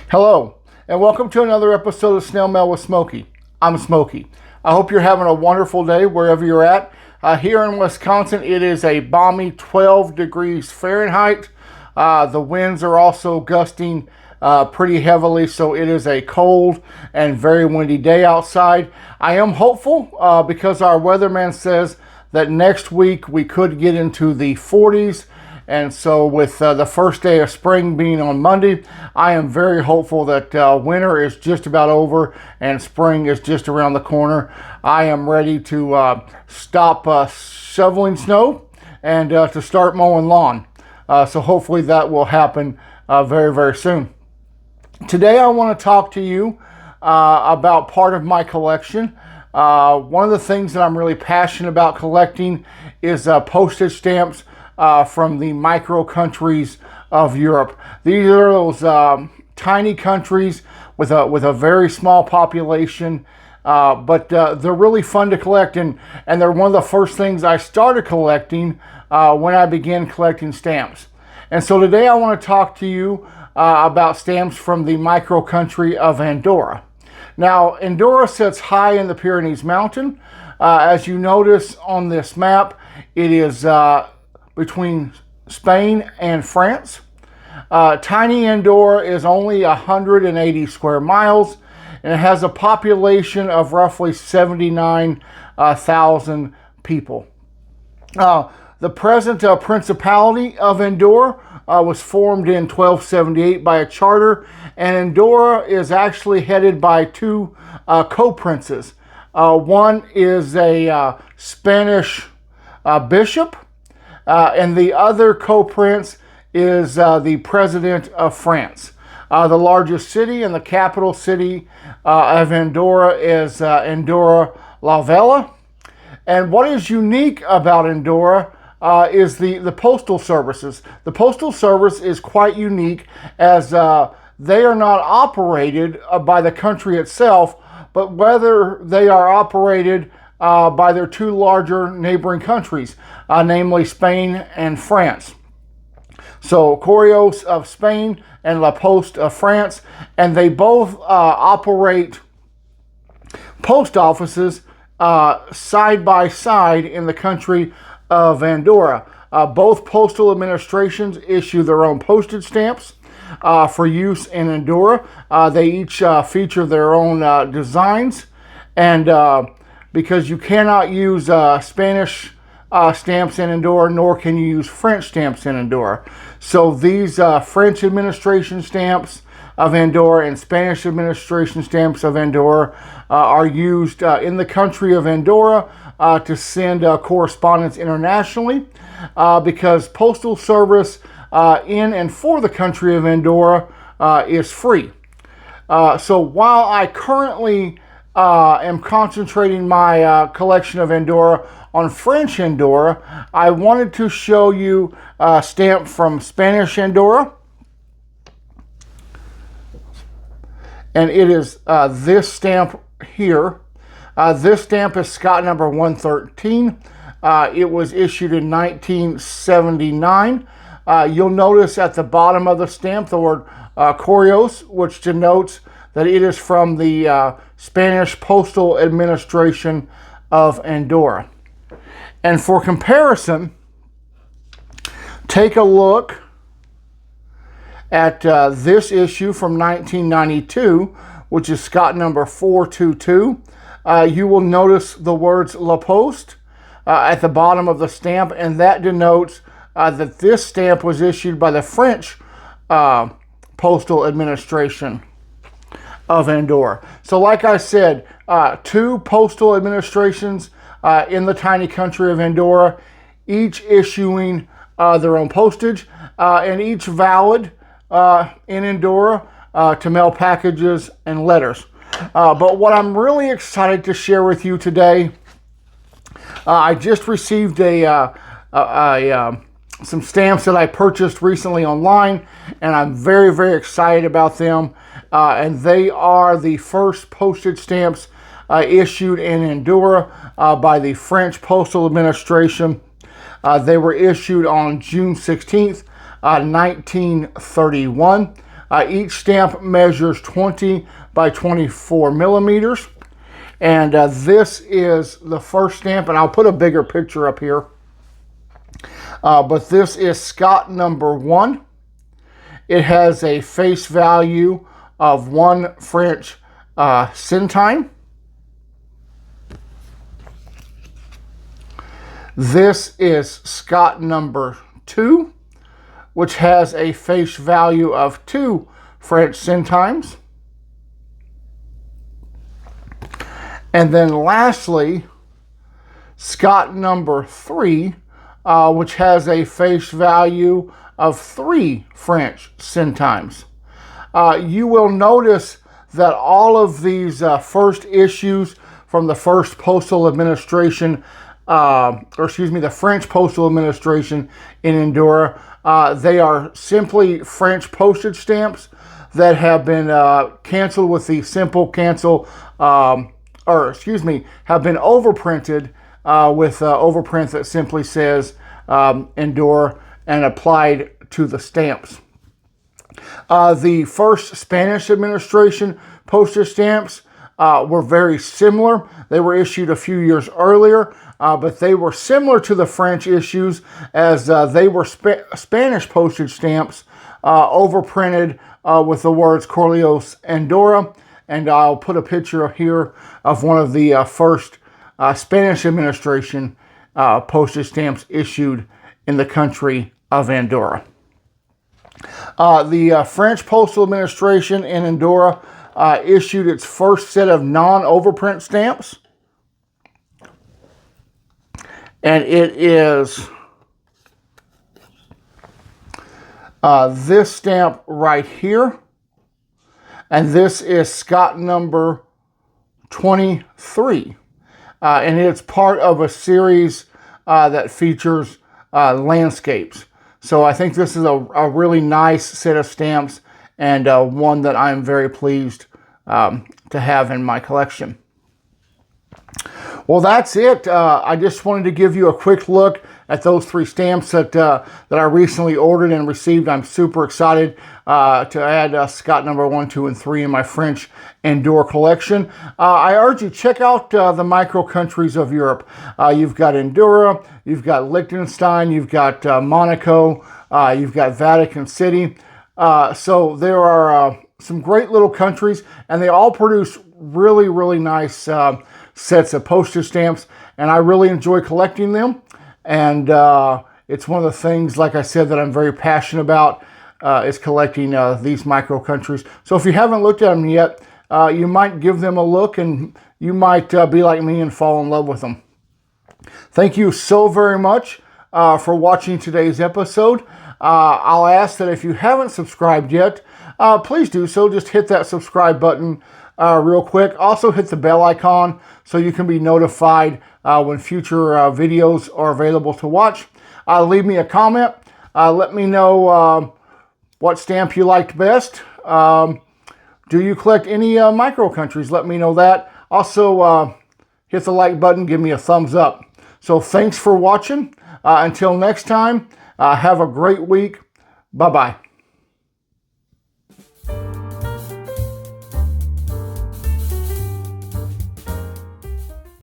Hello, and welcome to another episode of Snail Mail with Smokey. I'm Smokey. I hope you're having a wonderful day wherever you're at. Here in Wisconsin, it is a balmy 12 degrees Fahrenheit. The winds are also gusting pretty heavily, so it is a cold and very windy day outside. I am hopeful because our weatherman says that next week we could get into the 40s. And so with the first day of spring being on Monday, I am very hopeful that winter is just about over and spring is just around the corner. I am ready to stop shoveling snow and to start mowing lawn. So hopefully that will happen very, very soon. Today I want to talk to you about part of my collection. One of the things that I'm really passionate about collecting is postage stamps from the micro countries of Europe. These are those tiny countries with a very small population, but they're really fun to collect, and they're one of the first things I started collecting when I began collecting stamps. And so today I want to talk to you about stamps from the micro country of Andorra. Now, Andorra sits high in the Pyrenees mountain. As you notice on this map, it is between Spain and France. Tiny Andorra is only 180 square miles, and it has a population of roughly 79,000 people. The present Principality of Andorra was formed in 1278 by a charter, and Andorra is actually headed by two co-princes. One is a Spanish bishop, and the other co-prince is the president of France. The largest city and the capital city of Andorra is Andorra la Vella. And what is unique about Andorra is the postal services. The postal service is quite unique as they are not operated by the country itself, but whether they are operated by their two larger neighboring countries, namely Spain and France. So Correos of Spain and La Poste of France, and they both operate post offices side by side in the country of Andorra. Both postal administrations issue their own postage stamps for use in Andorra. They each feature their own designs, and because you cannot use Spanish stamps in Andorra, nor can you use French stamps in Andorra. So these French administration stamps of Andorra and Spanish administration stamps of Andorra are used in the country of Andorra to send correspondence internationally because postal service in and for the country of Andorra is free. So while I currently am concentrating my collection of Andorra on French Andorra, I wanted to show you a stamp from Spanish Andorra. And it is this stamp here. This stamp is Scott number 113. It was issued in 1979. You'll notice at the bottom of the stamp the word Correos, which denotes that it is from the Spanish Postal Administration of Andorra. And for comparison, take a look at this issue from 1992, which is Scott number 422. You will notice the words La Poste at the bottom of the stamp, and that denotes that this stamp was issued by the French Postal Administration of Andorra. So like I said, two postal administrations in the tiny country of Andorra, each issuing their own postage, and each valid in Andorra to mail packages and letters. But what I'm really excited to share with you today, I just received some stamps that I purchased recently online, and I'm very, very excited about them. And they are the first postage stamps issued in Andorra by the French Postal Administration. They were issued on June 16th, 1931. Each stamp measures 20 by 24 millimeters. And this is the first stamp, and I'll put a bigger picture up here. But this is Scott number 1. It has a face value of 1 French centime. This is Scott number 2, which has a face value of 2 French centimes. And then lastly, Scott number 3, which has a face value of 3 French centimes. You will notice that all of these first issues from the first postal administration, the French postal administration in Andorra, they are simply French postage stamps that have been canceled with the simple cancel, have been overprinted with overprint that simply says Andorra and applied to the stamps. The first Spanish administration postage stamps were very similar. They were issued a few years earlier, but they were similar to the French issues as they were Spanish postage stamps overprinted with the words Correos Andorra. And I'll put a picture here of one of the first Spanish administration postage stamps issued in the country of Andorra. The French Postal Administration in Andorra issued its first set of non-overprint stamps. And it is this stamp right here. And this is Scott number 23. And it's part of a series that features landscapes. So I think this is a really nice set of stamps, and one that I'm very pleased to have in my collection. Well, that's it. I just wanted to give you a quick look at those 3 stamps that I recently ordered and received. I'm super excited to add Scott number 1, 2, and 3 in my French Andorra collection. I urge you, check out the micro countries of Europe. You've got Andorra, you've got Liechtenstein, you've got Monaco, you've got Vatican City. So there are some great little countries, and they all produce really, really nice sets of postage stamps, and I really enjoy collecting them. And it's one of the things, like I said, that I'm very passionate about, is collecting these micro countries. So if you haven't looked at them yet, you might give them a look, and you might be like me and fall in love with them. Thank you so very much for watching today's episode. I'll ask that if you haven't subscribed yet, please do so. Just hit that subscribe button real quick. Also hit the bell icon so you can be notified when future videos are available to watch. Leave me a comment. Let me know what stamp you liked best. Do you collect any micro countries? Let me know that. Also, hit the like button. Give me a thumbs up. So thanks for watching. Until next time, have a great week. Bye-bye.